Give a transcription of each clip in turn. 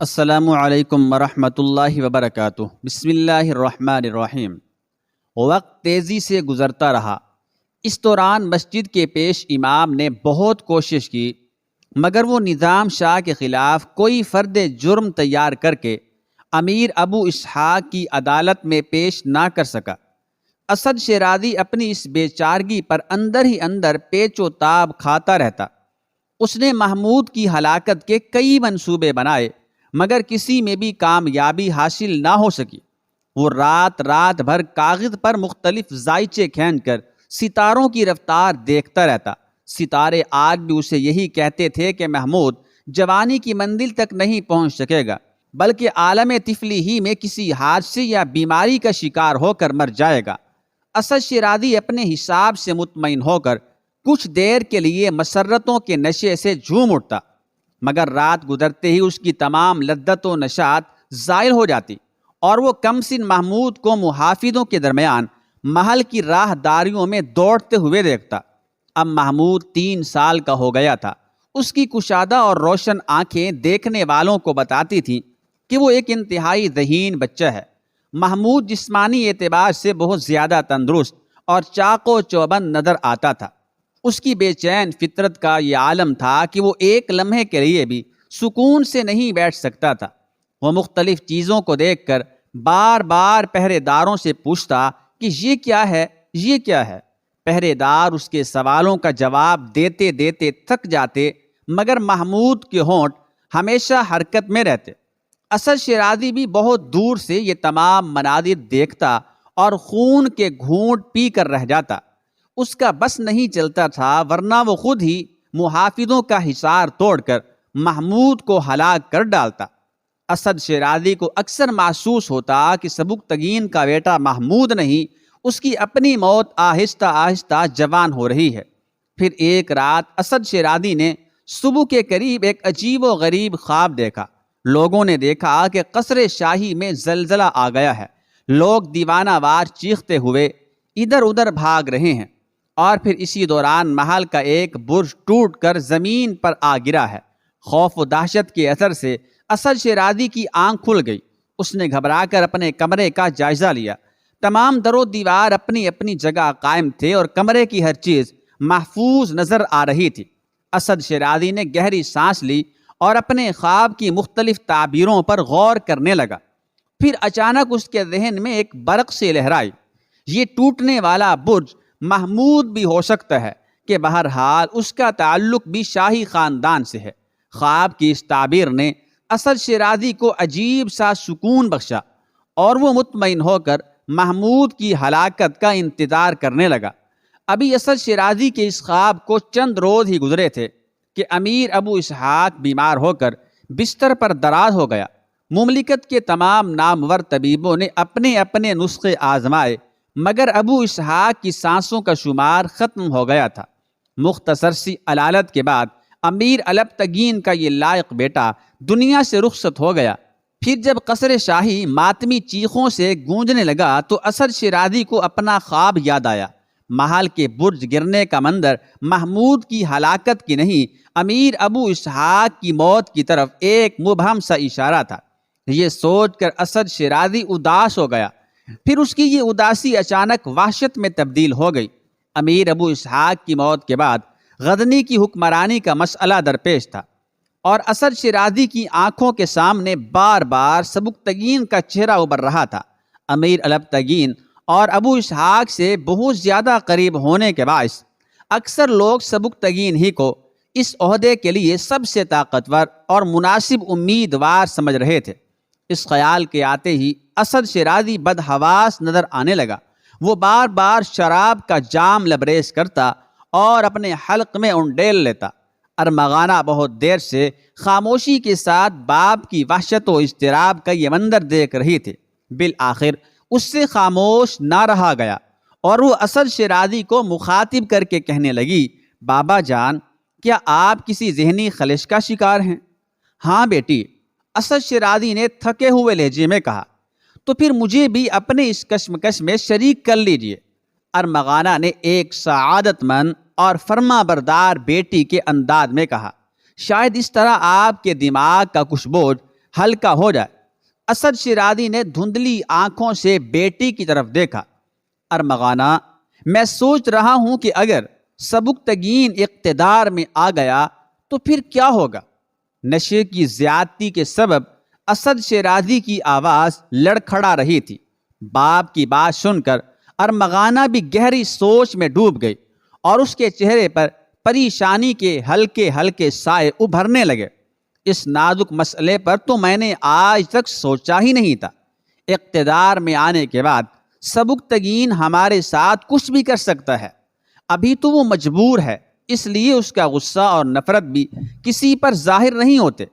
السلام علیکم ورحمۃ اللہ وبرکاتہ۔ بسم اللہ الرحمن الرحیم۔ وقت تیزی سے گزرتا رہا۔ اس دوران مسجد کے پیش امام نے بہت کوشش کی، مگر وہ نظام شاہ کے خلاف کوئی فرد جرم تیار کر کے امیر ابو اسحاق کی عدالت میں پیش نہ کر سکا۔ اسد شیرازی اپنی اس بے چارگی پر اندر ہی اندر پیچ و تاب کھاتا رہتا۔ اس نے محمود کی ہلاکت کے کئی منصوبے بنائے، مگر کسی میں بھی کامیابی حاصل نہ ہو سکی۔ وہ رات بھر کاغذ پر مختلف ذائچے کھینچ کر ستاروں کی رفتار دیکھتا رہتا۔ ستارے آج بھی اسے یہی کہتے تھے کہ محمود جوانی کی منزل تک نہیں پہنچ سکے گا، بلکہ عالم طفلی ہی میں کسی حادثے یا بیماری کا شکار ہو کر مر جائے گا۔ اسد شیرازی اپنے حساب سے مطمئن ہو کر کچھ دیر کے لیے مسرتوں کے نشے سے جھوم اٹھتا، مگر رات گزرتے ہی اس کی تمام لذت و نشاط زائل ہو جاتی اور وہ کمسن محمود کو محافظوں کے درمیان محل کی راہ داریوں میں دوڑتے ہوئے دیکھتا۔ اب محمود 3 سال کا ہو گیا تھا۔ اس کی کشادہ اور روشن آنکھیں دیکھنے والوں کو بتاتی تھیں کہ وہ ایک انتہائی ذہین بچہ ہے۔ محمود جسمانی اعتبار سے بہت زیادہ تندرست اور چاق و چوبند نظر آتا تھا۔ اس کی بے چین فطرت کا یہ عالم تھا کہ وہ ایک لمحے کے لیے بھی سکون سے نہیں بیٹھ سکتا تھا۔ وہ مختلف چیزوں کو دیکھ کر بار بار پہرے داروں سے پوچھتا کہ یہ کیا ہے، یہ کیا ہے۔ پہرے دار اس کے سوالوں کا جواب دیتے دیتے تھک جاتے، مگر محمود کے ہونٹ ہمیشہ حرکت میں رہتے۔ اسد شیرازی بھی بہت دور سے یہ تمام مناظر دیکھتا اور خون کے گھونٹ پی کر رہ جاتا۔ اس کا بس نہیں چلتا تھا، ورنہ وہ خود ہی محافظوں کا حصار توڑ کر محمود کو ہلاک کر ڈالتا۔ اسد شیرازی کو اکثر محسوس ہوتا کہ سبکتگین کا بیٹا محمود نہیں، اس کی اپنی موت آہستہ آہستہ جوان ہو رہی ہے۔ پھر ایک رات اسد شیرازی نے صبح کے قریب ایک عجیب و غریب خواب دیکھا۔ لوگوں نے دیکھا کہ قصر شاہی میں زلزلہ آ گیا ہے۔ لوگ دیوانہ وار چیختے ہوئے ادھر ادھر بھاگ رہے ہیں، اور پھر اسی دوران محل کا ایک برج ٹوٹ کر زمین پر آ گرا ہے۔ خوف و دہشت کے اثر سے اسد شیرازی کی آنکھ کھل گئی۔ اس نے گھبرا کر اپنے کمرے کا جائزہ لیا۔ تمام در و دیوار اپنی اپنی جگہ قائم تھے اور کمرے کی ہر چیز محفوظ نظر آ رہی تھی۔ اسد شیرازی نے گہری سانس لی اور اپنے خواب کی مختلف تعبیروں پر غور کرنے لگا۔ پھر اچانک اس کے ذہن میں ایک برق سی لہرائی۔ یہ ٹوٹنے والا برج محمود بھی ہو سکتا ہے کہ بہرحال اس کا تعلق بھی شاہی خاندان سے ہے۔ خواب کی اس تعبیر نے اسد شیرازی کو عجیب سا سکون بخشا اور وہ مطمئن ہو کر محمود کی ہلاکت کا انتظار کرنے لگا۔ ابھی اسد شیرازی کے اس خواب کو چند روز ہی گزرے تھے کہ امیر ابو اسحاق بیمار ہو کر بستر پر دراز ہو گیا۔ مملکت کے تمام نامور طبیبوں نے اپنے اپنے نسخے آزمائے، مگر ابو اسحاق کی سانسوں کا شمار ختم ہو گیا تھا۔ مختصر سی علالت کے بعد امیر البتگین کا یہ لائق بیٹا دنیا سے رخصت ہو گیا۔ پھر جب قصر شاہی ماتمی چیخوں سے گونجنے لگا تو اسد شیرازی کو اپنا خواب یاد آیا۔ محل کے برج گرنے کا منظر محمود کی ہلاکت کی نہیں، امیر ابو اسحاق کی موت کی طرف ایک مبہم سا اشارہ تھا۔ یہ سوچ کر اسد شیرازی اداس ہو گیا۔ پھر اس کی یہ اداسی اچانک وحشت میں تبدیل ہو گئی۔ امیر ابو اسحاق کی موت کے بعد غزنی کی حکمرانی کا مسئلہ درپیش تھا، اور اسد شیرازی کی آنکھوں کے سامنے بار بار سبکتگین کا چہرہ ابھر رہا تھا۔ امیر البتگین اور ابو اسحاق سے بہت زیادہ قریب ہونے کے باعث اکثر لوگ سبکتگین ہی کو اس عہدے کے لیے سب سے طاقتور اور مناسب امیدوار سمجھ رہے تھے۔ اس خیال کے آتے ہی اسد شیرازی بدحواس نظر آنے لگا۔ وہ بار بار شراب کا جام لبریز کرتا اور اپنے حلق میں انڈیل لیتا۔ ارمغانہ بہت دیر سے خاموشی کے ساتھ باپ کی وحشت و اضطراب کا یہ منظر دیکھ رہی تھی۔ بالآخر اس سے خاموش نہ رہا گیا اور وہ اسد شیرازی کو مخاطب کر کے کہنے لگی، بابا جان، کیا آپ کسی ذہنی خلش کا شکار ہیں؟ ہاں بیٹی، اسد شیرازی نے تھکے ہوئے لہجے میں کہا۔ تو پھر مجھے بھی اپنے اس کشمکش میں شریک کر لیجئے۔ ارمغانہ نے ایک سعادت مند اور فرما بردار بیٹی کے انداز میں کہا۔ شاید اس طرح آپ کے دماغ کا کچھ بوجھ ہلکا ہو جائے۔ اسد شیرازی نے دھندلی آنکھوں سے بیٹی کی طرف دیکھا۔ ارمغانہ، میں سوچ رہا ہوں کہ اگر سبکتگین اقتدار میں آ گیا تو پھر کیا ہوگا؟ نشے کی زیادتی کے سبب اسد شیرازی کی آواز لڑکھڑا رہی تھی۔ باپ کی بات سن کر ارمغانہ بھی گہری سوچ میں ڈوب گئی اور اس کے چہرے پر پریشانی کے ہلکے ہلکے سائے ابھرنے لگے۔ اس نازک مسئلے پر تو میں نے آج تک سوچا ہی نہیں تھا۔ اقتدار میں آنے کے بعد سبکتگین ہمارے ساتھ کچھ بھی کر سکتا ہے۔ ابھی تو وہ مجبور ہے، اس لیے اس کا غصہ اور نفرت بھی کسی پر ظاہر نہیں ہوتے،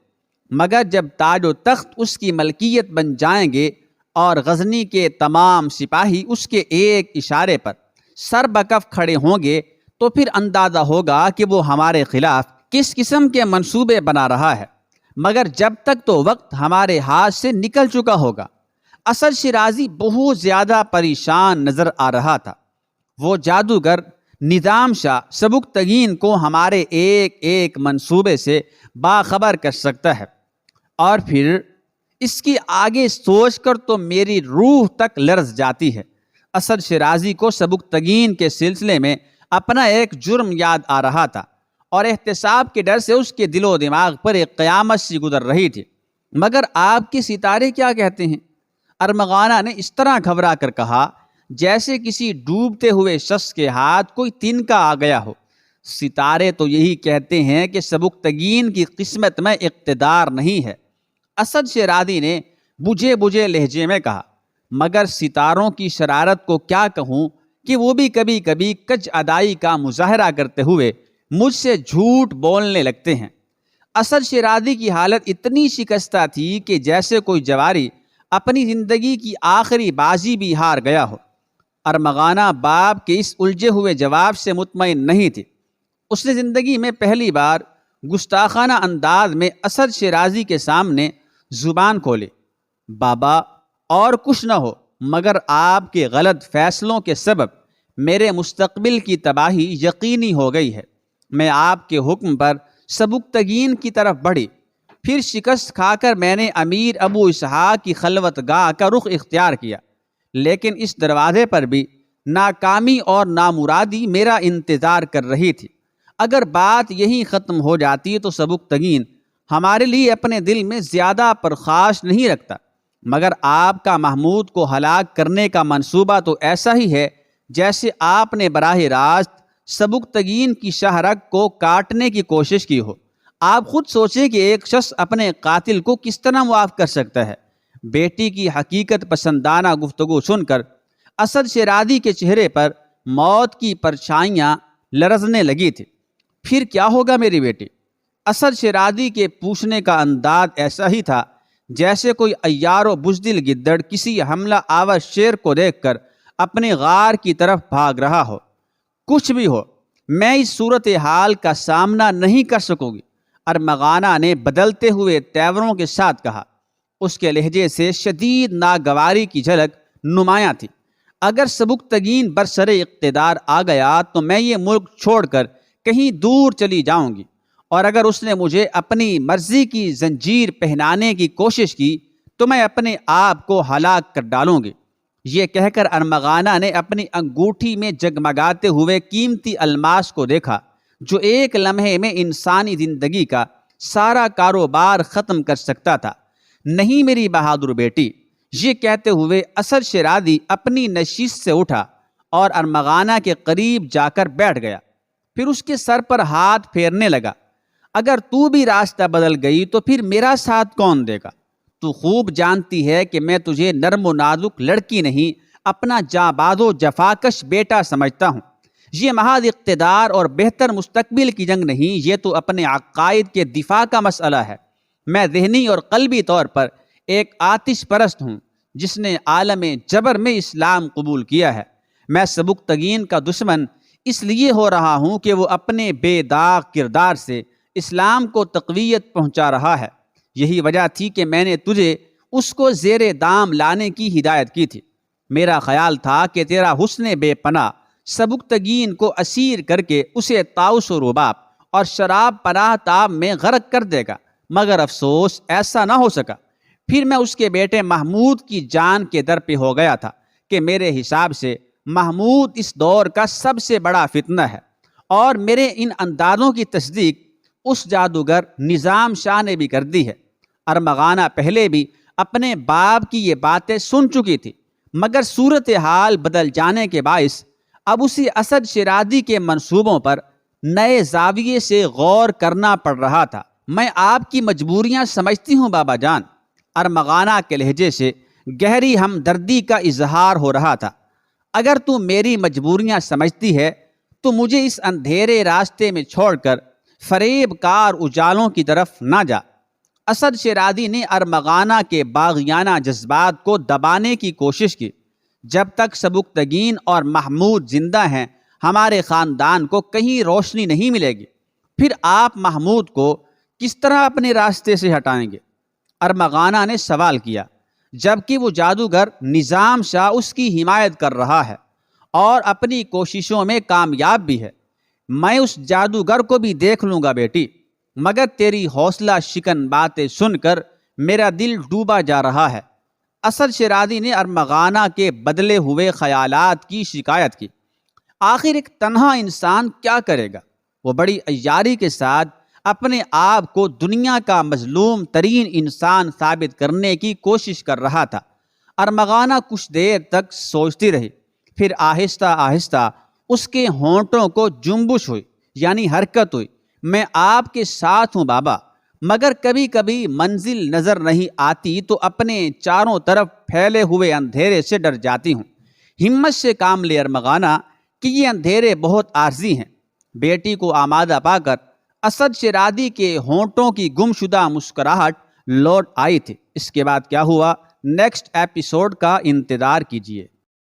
مگر جب تاج و تخت اس کی ملکیت بن جائیں گے اور غزنی کے تمام سپاہی اس کے ایک اشارے پر سر بکف کھڑے ہوں گے تو پھر اندازہ ہوگا کہ وہ ہمارے خلاف کس قسم کے منصوبے بنا رہا ہے۔ مگر جب تک تو وقت ہمارے ہاتھ سے نکل چکا ہوگا۔ اسد شیرازی بہت زیادہ پریشان نظر آ رہا تھا۔ وہ جادوگر نظام شاہ سبکتگین کو ہمارے ایک ایک منصوبے سے باخبر کر سکتا ہے، اور پھر اس کی آگے سوچ کر تو میری روح تک لرز جاتی ہے۔ اسد شیرازی کو سبکتگین کے سلسلے میں اپنا ایک جرم یاد آ رہا تھا، اور احتساب کے ڈر سے اس کے دل و دماغ پر ایک قیامت سی گزر رہی تھی۔ مگر آپ کے ستارے کیا کہتے ہیں؟ ارمغانہ نے اس طرح گھبرا کر کہا جیسے کسی ڈوبتے ہوئے شخص کے ہاتھ کوئی تنکا آ گیا ہو۔ ستارے تو یہی کہتے ہیں کہ سبکتگین کی قسمت میں اقتدار نہیں ہے۔ اسد شیرازی نے بجھے بجھے لہجے میں کہا، مگر ستاروں کی شرارت کو کیا کہوں کہ وہ بھی کبھی کبھی کج ادائی کا مظاہرہ کرتے ہوئے مجھ سے جھوٹ بولنے لگتے ہیں۔ اسد شیرازی کی حالت اتنی شکستہ تھی کہ جیسے کوئی جواری اپنی زندگی کی آخری بازی بھی ہار گیا ہو۔ ارمغانہ باپ کے اس الجھے ہوئے جواب سے مطمئن نہیں تھی۔ اس نے زندگی میں پہلی بار گستاخانہ انداز میں اسد شیرازی کے سامنے زبان کھولی۔ بابا، اور کچھ نہ ہو مگر آپ کے غلط فیصلوں کے سبب میرے مستقبل کی تباہی یقینی ہو گئی ہے۔ میں آپ کے حکم پر سبکتگین کی طرف بڑھی، پھر شکست کھا کر میں نے امیر ابو اسحاق کی خلوت گاہ کا رخ اختیار کیا، لیکن اس دروازے پر بھی ناکامی اور نامرادی میرا انتظار کر رہی تھی۔ اگر بات یہی ختم ہو جاتی تو سبکتگین ہمارے لیے اپنے دل میں زیادہ پرخاش نہیں رکھتا، مگر آپ کا محمود کو ہلاک کرنے کا منصوبہ تو ایسا ہی ہے جیسے آپ نے براہ راست سبکتگین کی شاہ رگ کو کاٹنے کی کوشش کی ہو۔ آپ خود سوچیں کہ ایک شخص اپنے قاتل کو کس طرح معاف کر سکتا ہے۔ بیٹی کی حقیقت پسندانہ گفتگو سن کر اسد شیرازی کے چہرے پر موت کی پرچھائیاں لرزنے لگی تھی۔ پھر کیا ہوگا میری بیٹی؟ اسد شیرازی کے پوچھنے کا انداز ایسا ہی تھا جیسے کوئی عیار و بزدل گدڑ کسی حملہ آور شیر کو دیکھ کر اپنے غار کی طرف بھاگ رہا ہو۔ کچھ بھی ہو، میں اس صورتحال کا سامنا نہیں کر سکوں گی، ارمغانہ نے بدلتے ہوئے تیوروں کے ساتھ کہا۔ اس کے لہجے سے شدید ناگواری کی جھلک نمایاں تھی۔ اگر سبکتگین برسر اقتدار آ گیا تو میں یہ ملک چھوڑ کر کہیں دور چلی جاؤں گی، اور اگر اس نے مجھے اپنی مرضی کی زنجیر پہنانے کی کوشش کی تو میں اپنے آپ کو ہلاک کر ڈالوں گی۔ یہ کہہ کر ارمغانہ نے اپنی انگوٹھی میں جگمگاتے ہوئے قیمتی الماس کو دیکھا جو ایک لمحے میں انسانی زندگی کا سارا کاروبار ختم کر سکتا تھا۔ نہیں میری بہادر بیٹی، یہ کہتے ہوئے اسد شیرازی اپنی نشست سے اٹھا اور ارمغانہ کے قریب جا کر بیٹھ گیا، پھر اس کے سر پر ہاتھ پھیرنے لگا۔ اگر تو بھی راستہ بدل گئی تو پھر میرا ساتھ کون دے گا؟ تو خوب جانتی ہے کہ میں تجھے نرم و نازک لڑکی نہیں، اپنا جانباز و جفاکش بیٹا سمجھتا ہوں۔ یہ محض اقتدار اور بہتر مستقبل کی جنگ نہیں، یہ تو اپنے عقائد کے دفاع کا مسئلہ ہے۔ میں ذہنی اور قلبی طور پر ایک آتش پرست ہوں جس نے عالم جبر میں اسلام قبول کیا ہے۔ میں سبکتگین کا دشمن اس لیے ہو رہا ہوں کہ وہ اپنے بے داغ کردار سے اسلام کو تقویت پہنچا رہا ہے۔ یہی وجہ تھی کہ میں نے تجھے اس کو زیر دام لانے کی ہدایت کی تھی۔ میرا خیال تھا کہ تیرا حسن بے پناہ سبکتگین کو اسیر کر کے اسے طاؤس و رباب اور شراب پناہ تاب میں غرق کر دے گا، مگر افسوس ایسا نہ ہو سکا۔ پھر میں اس کے بیٹے محمود کی جان کے در پہ ہو گیا تھا کہ میرے حساب سے محمود اس دور کا سب سے بڑا فتنہ ہے، اور میرے ان اندازوں کی تصدیق اس جادوگر نظام شاہ نے بھی کر دی ہے۔ ارمغانہ پہلے بھی اپنے باپ کی یہ باتیں سن چکی تھی، مگر صورتحال بدل جانے کے باعث اب اسی اسد شیرازی کے منصوبوں پر نئے زاویے سے غور کرنا پڑ رہا تھا۔ میں آپ کی مجبوریاں سمجھتی ہوں بابا جان، ارمغانہ کے لہجے سے گہری ہمدردی کا اظہار ہو رہا تھا۔ اگر تو میری مجبوریاں سمجھتی ہے تو مجھے اس اندھیرے راستے میں چھوڑ کر فریب کار اجالوں کی طرف نہ جا۔ اسد شیرازی نے ارمغانہ کے باغیانہ جذبات کو دبانے کی کوشش کی۔ جب تک سبکتگین اور محمود زندہ ہیں ہمارے خاندان کو کہیں روشنی نہیں ملے گی۔ پھر آپ محمود کو کس طرح اپنے راستے سے ہٹائیں گے؟ ارمغانہ نے سوال کیا، جبکہ وہ جادوگر نظام شاہ اس کی حمایت کر رہا ہے اور اپنی کوششوں میں کامیاب بھی ہے۔ میں اس جادوگر کو بھی دیکھ لوں گا بیٹی، مگر تیری حوصلہ شکن باتیں سن کر میرا دل ڈوبا جا رہا ہے۔ اسد شیرازی نے ارمغانہ کے بدلے ہوئے خیالات کی شکایت کی۔ آخر ایک تنہا انسان کیا کرے گا؟ وہ بڑی عیاری کے ساتھ اپنے آپ کو دنیا کا مظلوم ترین انسان ثابت کرنے کی کوشش کر رہا تھا۔ ارمغانہ کچھ دیر تک سوچتی رہی، پھر آہستہ آہستہ اس کے ہونٹوں کو جنبش ہوئی، یعنی حرکت ہوئی۔ میں آپ کے ساتھ ہوں بابا، مگر کبھی کبھی منزل نظر نہیں آتی تو اپنے چاروں طرف پھیلے ہوئے اندھیرے سے ڈر جاتی ہوں۔ ہمت سے کام لے ارمغانہ کہ یہ اندھیرے بہت عارضی ہیں۔ بیٹی کو آمادہ پا کر اسد شیرازی کے ہونٹوں کی گمشدہ مسکراہٹ لوٹ آئی تھی۔ اس کے بعد کیا ہوا، نیکسٹ ایپیسوڈ کا انتظار کیجیے۔